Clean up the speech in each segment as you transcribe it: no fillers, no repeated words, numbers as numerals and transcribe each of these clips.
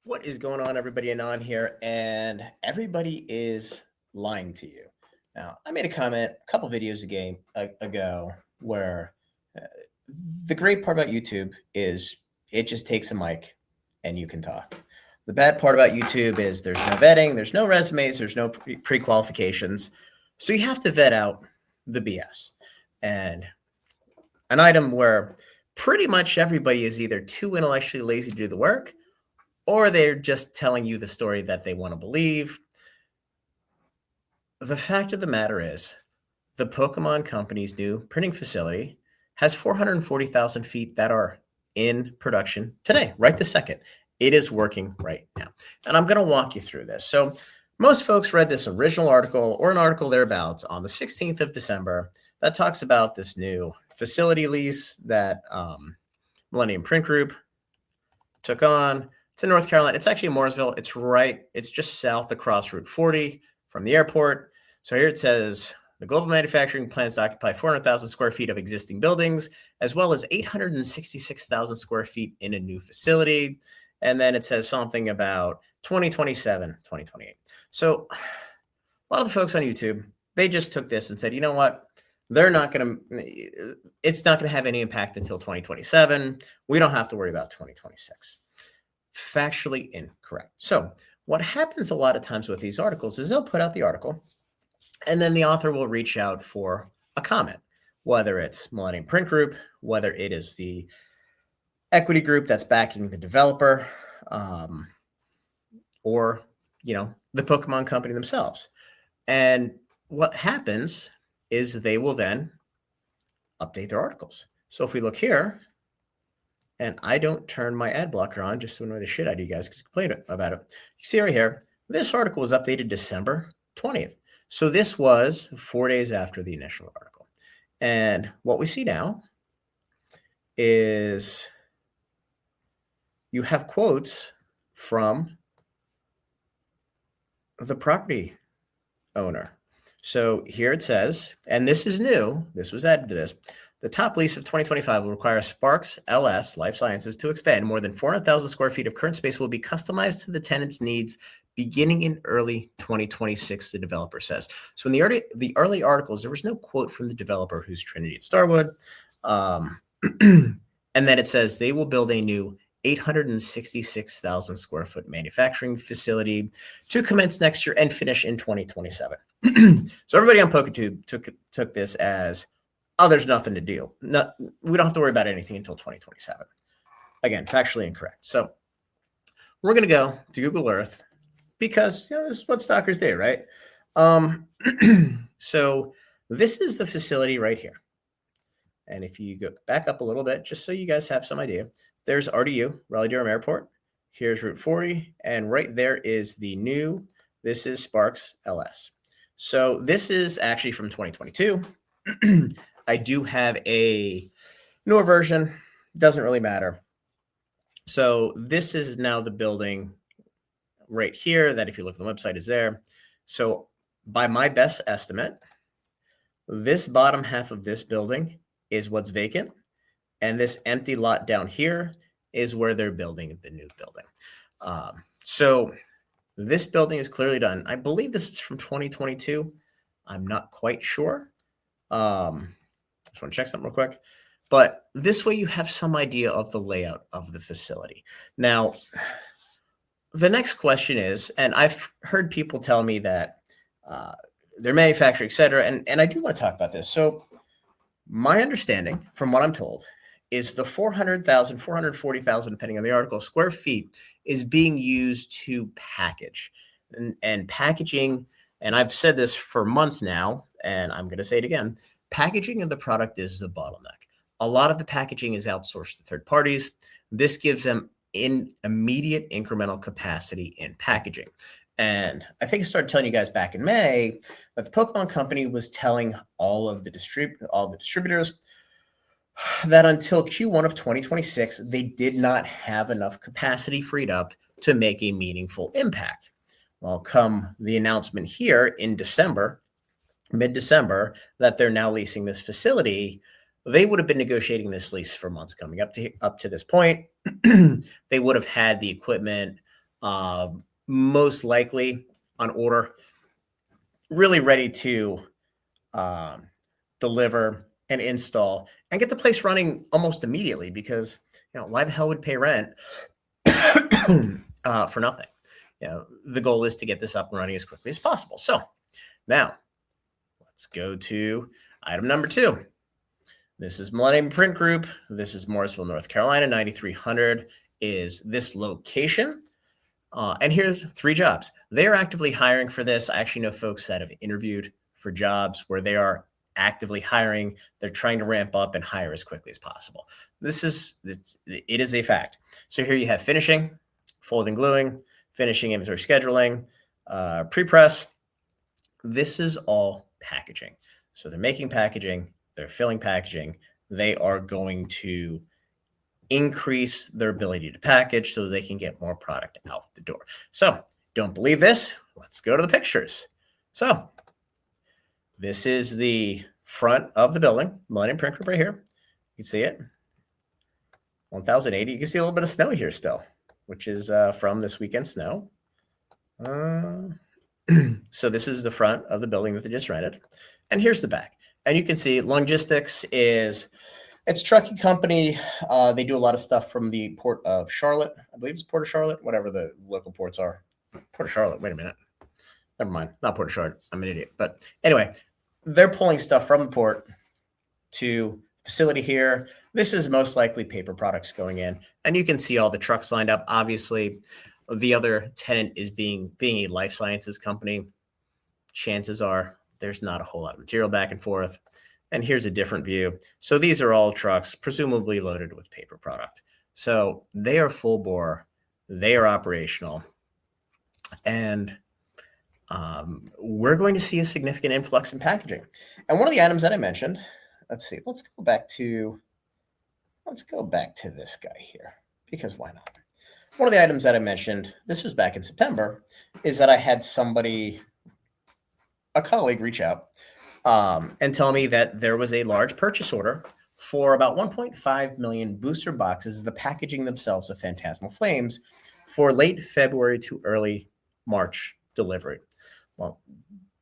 What is going on, everybody, and on here? And everybody is lying to you. Now, I made a comment a couple videos ago where uh, the great part about YouTube is it just takes a mic and you can talk. The bad part about YouTube is there's no vetting, there's no resumes, there's no pre-qualifications. So you have to vet out the BS. And an item where pretty much everybody is either too intellectually lazy to do the work or they're just telling you the story that they want to believe. The fact of the matter is, the Pokemon Company's new printing facility has 440,000 feet that are in production today, right this second. It is working right now. And I'm going to walk you through this. So most folks read this original article or an article thereabouts on the 16th of December that talks about this new facility lease that Millennium Print Group took on. It's in North Carolina. It's actually in Mooresville. It's just south across Route 40 from the airport. So here it says, the global manufacturing plans to occupy 400,000 square feet of existing buildings, as well as 866,000 square feet in a new facility. And then it says something about 2027, 2028. So a lot of the folks on YouTube, they just took this and said, you know what? It's not going to have any impact until 2027. We don't have to worry about 2026. Factually incorrect. So what happens a lot of times with these articles is they'll put out the article and then the author will reach out for a comment, whether it's Millennium Print Group, whether it is the equity group that's backing the developer, or, the Pokemon Company themselves. And what happens is they will then update their articles. So if we look here, and I don't turn my ad blocker on just to annoy the shit out of you guys because you complained about it. You see right here, this article was updated December 20th. So this was 4 days after the initial article. And what we see now is you have quotes from the property owner. So here it says, and this is new, this was added to this, the top lease of 2025 will require Sparks LS Life Sciences to expand. More than 400,000 square feet of current space will be customized to the tenant's needs beginning in early 2026, the developer says. So in the early articles, there was no quote from the developer, who's Trinity at Starwood. And then it says they will build a new 866,000 square foot manufacturing facility to commence next year and finish in 2027. So everybody on Poketube took this as, oh, there's nothing to deal. No, we don't have to worry about anything until 2027. Again, factually incorrect. So we're going to go to Google Earth because this is what stalkers do, right? So this is the facility right here. And if you go back up a little bit, just so you guys have some idea, there's RDU, Raleigh-Durham Airport. Here's Route 40. And right there is this is Sparks LS. So this is actually from 2022. I do have a newer version. Doesn't really matter. So this is now the building right here that, if you look at the website, is there. So by my best estimate, this bottom half of this building is what's vacant. And this empty lot down here is where they're building the new building. So this building is clearly done. I believe this is from 2022. I'm not quite sure. Just want to check something real quick. But this way you have some idea of the layout of the facility. Now, the next question is, and I've heard people tell me that they're manufacturing, et cetera, and I do want to talk about this. So my understanding, from what I'm told, is the 400,000, 440,000, depending on the article, square feet is being used to package. And packaging, and I've said this for months now, and I'm going to say it again, packaging of the product is the bottleneck. A lot of the packaging is outsourced to third parties. This gives them immediate incremental capacity in packaging. And I think I started telling you guys back in May that the Pokemon Company was telling all the distributors that until Q1 of 2026, they did not have enough capacity freed up to make a meaningful impact. Well, come the announcement here in December, mid-December, that they're now leasing this facility, they would have been negotiating this lease for months coming up to this point. They would have had the equipment most likely on order, really ready to deliver and install and get the place running almost immediately, because why the hell would pay rent for nothing? The goal is to get this up and running as quickly as possible. So now let's go to item number 2. This is Millennium Print Group. This is Morrisville, North Carolina. 9300 is this location. And here's 3 jobs. They are actively hiring for this. I actually know folks that have interviewed for jobs where they are actively hiring. They're trying to ramp up and hire as quickly as possible. It is a fact. So here you have finishing, folding, gluing, finishing, inventory scheduling, pre-press. This is all packaging. So they're making packaging, they're filling packaging. They are going to increase their ability to package so they can get more product out the door. So don't believe this? Let's go to the pictures. So this is the front of the building, Millennium Print Group right here. You can see it. 1080. You can see a little bit of snow here still, which is from this weekend snow. So this is the front of the building that they just rented. And here's the back. And you can see Logistics it's a trucking company. They do a lot of stuff from the Port of Charlotte. I believe it's Port of Charlotte, whatever the local ports are. Port of Charlotte. Wait a minute. Never mind. Not Port of Charlotte. I'm an idiot. But anyway, they're pulling stuff from the port to facility here. This is most likely paper products going in. And you can see all the trucks lined up. Obviously, the other tenant is being a life sciences company. Chances are there's not a whole lot of material back and forth. And here's a different view. So these are all trucks, presumably loaded with paper product. So they are full bore. They are operational. And we're going to see a significant influx in packaging. And one of the items that I mentioned, let's go back to this guy here, because why not? One of the items that I mentioned, this was back in September, is that I had a colleague reach out and tell me that there was a large purchase order for about 1.5 million booster boxes, the packaging themselves of Phantasmal Flames, for late February to early March delivery. Well,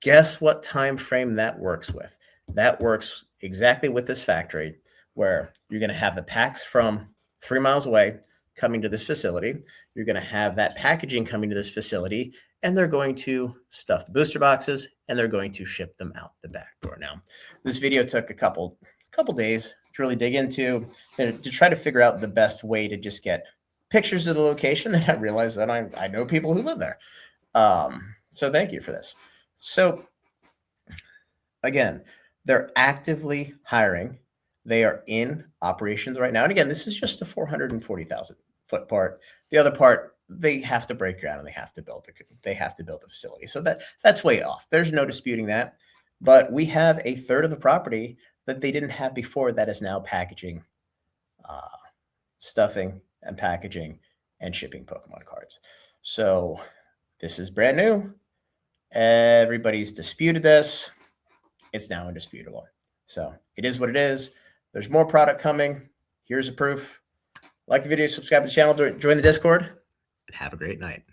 guess what time frame that works with? That works exactly with this factory, where you're going to have the packs from 3 miles away coming to this facility. You're going to have that packaging coming to this facility, and they're going to stuff the booster boxes, and they're going to ship them out the back door. Now, this video took a couple days to really dig into, to try to figure out the best way to just get pictures of the location. And I realized that I know people who live there. So thank you for this. So again, they're actively hiring. They are in operations right now. And again, this is just the 440,000 foot part. The other part, they have to break ground and they have to build the facility. So that's way off. There's no disputing that. But we have a third of the property that they didn't have before that is now packaging, stuffing and packaging and shipping Pokemon cards. So this is brand new. Everybody's disputed this. It's now indisputable. So it is what it is. There's more product coming. Here's a proof. Like the video, subscribe to the channel, join the Discord, and have a great night.